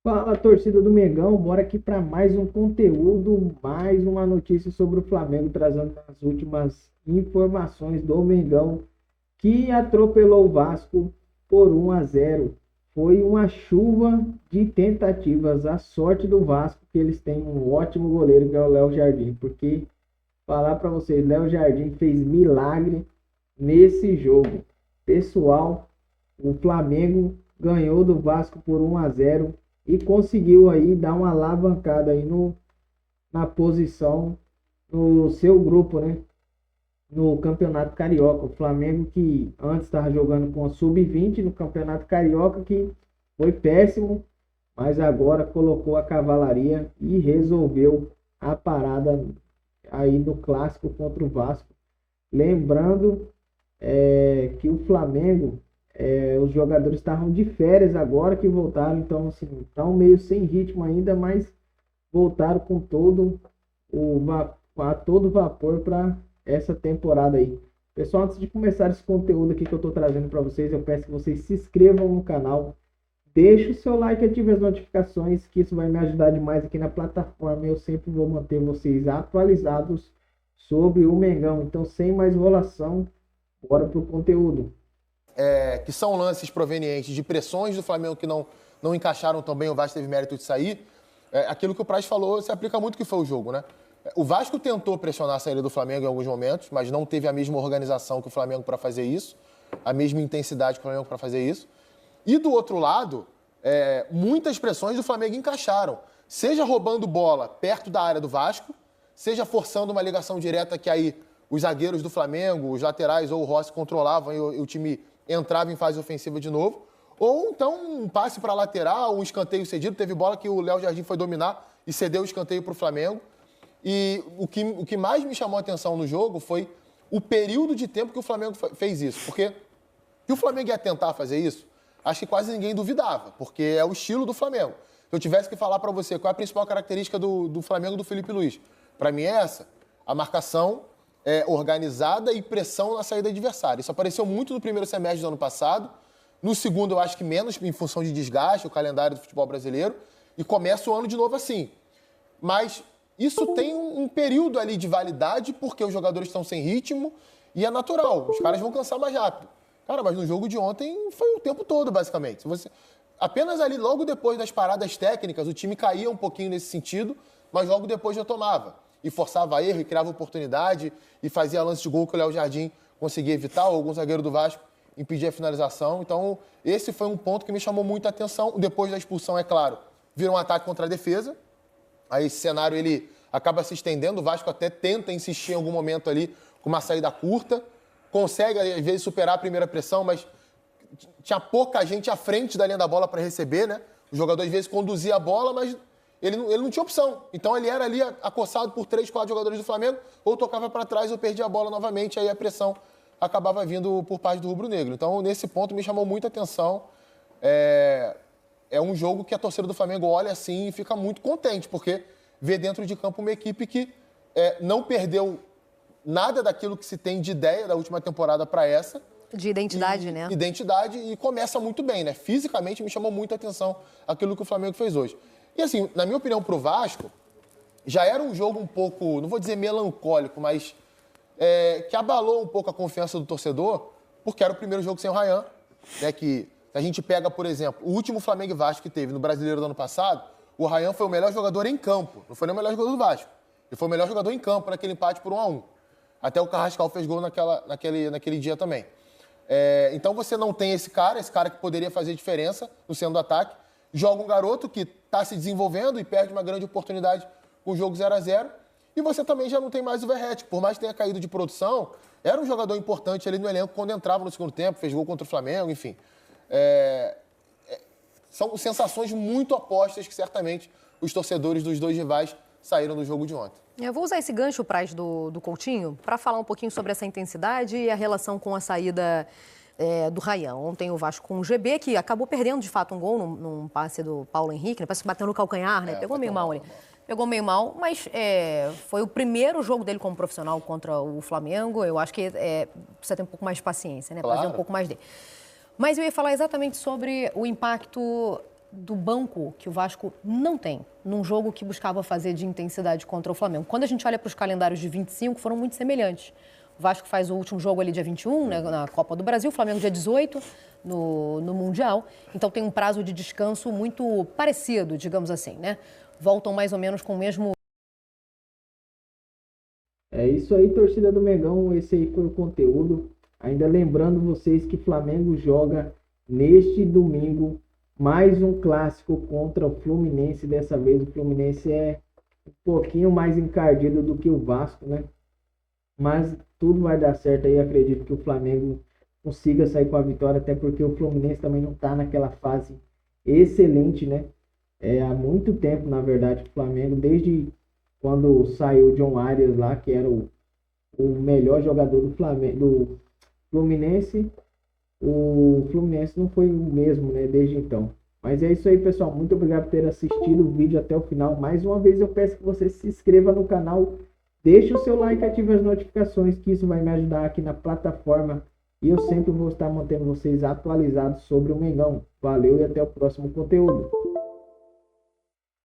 Fala, torcida do Mengão, bora aqui para mais um conteúdo, mais uma notícia sobre o Flamengo, trazendo as últimas informações do Mengão, que atropelou o Vasco por 1-0. Foi uma chuva de tentativas. A sorte do Vasco que eles têm um ótimo goleiro, que é o Léo Jardim, porque falar para vocês, Léo Jardim fez milagre nesse jogo. Pessoal, o Flamengo ganhou do Vasco por 1-0 e conseguiu aí dar uma alavancada aí na posição no seu grupo, né? No Campeonato Carioca. O Flamengo que antes estava jogando com a Sub-20 no Campeonato Carioca, que foi péssimo, mas agora colocou a cavalaria e resolveu a parada aí no clássico contra o Vasco. Lembrando que o Flamengo, os jogadores estavam de férias agora que voltaram, então assim, estão meio sem ritmo ainda, mas voltaram com a todo vapor para essa temporada aí. Pessoal, antes de começar esse conteúdo aqui que eu estou trazendo para vocês, eu peço que vocês se inscrevam no canal, deixe o seu like e ative as notificações, que isso vai me ajudar demais aqui na plataforma. Eu sempre vou manter vocês atualizados sobre o Mengão. Então, sem mais enrolação, bora pro conteúdo. Que são lances provenientes de pressões do Flamengo que não encaixaram tão bem, o Vasco teve mérito de sair. Aquilo que o Praz falou se aplica muito que foi o jogo, né? O Vasco tentou pressionar a saída do Flamengo em alguns momentos, mas não teve a mesma organização que o Flamengo para fazer isso, a mesma intensidade que o Flamengo para fazer isso. E do outro lado, muitas pressões do Flamengo encaixaram, seja roubando bola perto da área do Vasco, seja forçando uma ligação direta que aí os zagueiros do Flamengo, os laterais ou o Rossi controlavam e o time entrava em fase ofensiva de novo, ou então um passe para a lateral, um escanteio cedido. Teve bola que o Léo Jardim foi dominar e cedeu o escanteio para o Flamengo. E o que mais me chamou a atenção no jogo foi o período de tempo que o Flamengo fez isso. Porque que o Flamengo ia tentar fazer isso, acho que quase ninguém duvidava, porque é o estilo do Flamengo. Se eu tivesse que falar para você qual é a principal característica do Flamengo do Felipe Luiz, para mim é essa: a marcação organizada e pressão na saída adversária. Isso apareceu muito no primeiro semestre do ano passado. No segundo, eu acho que menos, em função de desgaste, o calendário do futebol brasileiro. E começa o ano de novo assim. Mas isso tem um período ali de validade, porque os jogadores estão sem ritmo e é natural. Os caras vão cansar mais rápido. Cara, mas no jogo de ontem foi o tempo todo, basicamente. Apenas ali, logo depois das paradas técnicas, o time caía um pouquinho nesse sentido, mas logo depois retomava. E forçava erro, e criava oportunidade, e fazia lance de gol que o Léo Jardim conseguia evitar, ou algum zagueiro do Vasco impedia a finalização. Então, esse foi um ponto que me chamou muita atenção. Depois da expulsão, é claro, vira um ataque contra a defesa. Aí esse cenário ele acaba se estendendo, o Vasco até tenta insistir em algum momento ali com uma saída curta, consegue às vezes superar a primeira pressão, mas tinha pouca gente à frente da linha da bola para receber, né? O jogador às vezes conduzia a bola, mas ele não tinha opção. Então ele era ali acossado por 3, 4 jogadores do Flamengo, ou tocava para trás ou perdia a bola novamente, aí a pressão acabava vindo por parte do rubro-negro. Então nesse ponto me chamou muita atenção. É um jogo que a torcida do Flamengo olha assim e fica muito contente, porque vê dentro de campo uma equipe que não perdeu nada daquilo que se tem de ideia da última temporada para essa. De identidade, né? Identidade, e começa muito bem, né? Fisicamente me chamou muita atenção aquilo que o Flamengo fez hoje. E assim, na minha opinião, pro Vasco, já era um jogo um pouco, não vou dizer melancólico, mas que abalou um pouco a confiança do torcedor, porque era o primeiro jogo sem o Ryan, né? Que a gente pega, por exemplo, o último Flamengo e Vasco que teve no Brasileiro do ano passado, o Ryan foi o melhor jogador em campo, não foi nem o melhor jogador do Vasco. Ele foi o melhor jogador em campo naquele empate por 1-1. Até o Carrascal fez gol naquele dia também. Então você não tem esse cara que poderia fazer diferença no centro do ataque. Joga um garoto que está se desenvolvendo e perde uma grande oportunidade com o jogo 0-0. E você também já não tem mais o Verratti, por mais que tenha caído de produção, era um jogador importante ali no elenco quando entrava no segundo tempo, fez gol contra o Flamengo, enfim. São sensações muito opostas que certamente os torcedores dos dois rivais saíram do jogo de ontem. Eu vou usar esse gancho, Praz, do Coutinho, para falar um pouquinho sobre essa intensidade e a relação com a saída do Ryan. Ontem o Vasco com o GB, que acabou perdendo de fato um gol num passe do Paulo Henrique, né? Parece que bateu no calcanhar, né? Pegou meio mal ali. Pegou meio mal, mas foi o primeiro jogo dele como profissional contra o Flamengo. Eu acho que precisa ter um pouco mais de paciência, né? Claro. Fazer um pouco mais dele. Mas eu ia falar exatamente sobre o impacto do banco que o Vasco não tem num jogo que buscava fazer de intensidade contra o Flamengo. Quando a gente olha para os calendários de 25, foram muito semelhantes. O Vasco faz o último jogo ali dia 21, né, na Copa do Brasil, o Flamengo dia 18 no Mundial. Então tem um prazo de descanso muito parecido, digamos assim, né? Voltam mais ou menos com o mesmo... É isso aí, torcida do Mengão. Esse aí foi o conteúdo. Ainda lembrando vocês que Flamengo joga neste domingo mais um clássico contra o Fluminense. Dessa vez o Fluminense é um pouquinho mais encardido do que o Vasco, né? Mas tudo vai dar certo aí. Acredito que o Flamengo consiga sair com a vitória, até porque o Fluminense também não está naquela fase excelente, né? Há muito tempo, na verdade, o Flamengo, desde quando saiu o John Arias lá, que era o melhor jogador do Flamengo, do Fluminense, o Fluminense não foi o mesmo, né, desde então. Mas é isso aí, pessoal. Muito obrigado por ter assistido o vídeo até o final. Mais uma vez eu peço que você se inscreva no canal, deixe o seu like e ative as notificações, que isso vai me ajudar aqui na plataforma. E eu sempre vou estar mantendo vocês atualizados sobre o Mengão. Valeu e até o próximo conteúdo.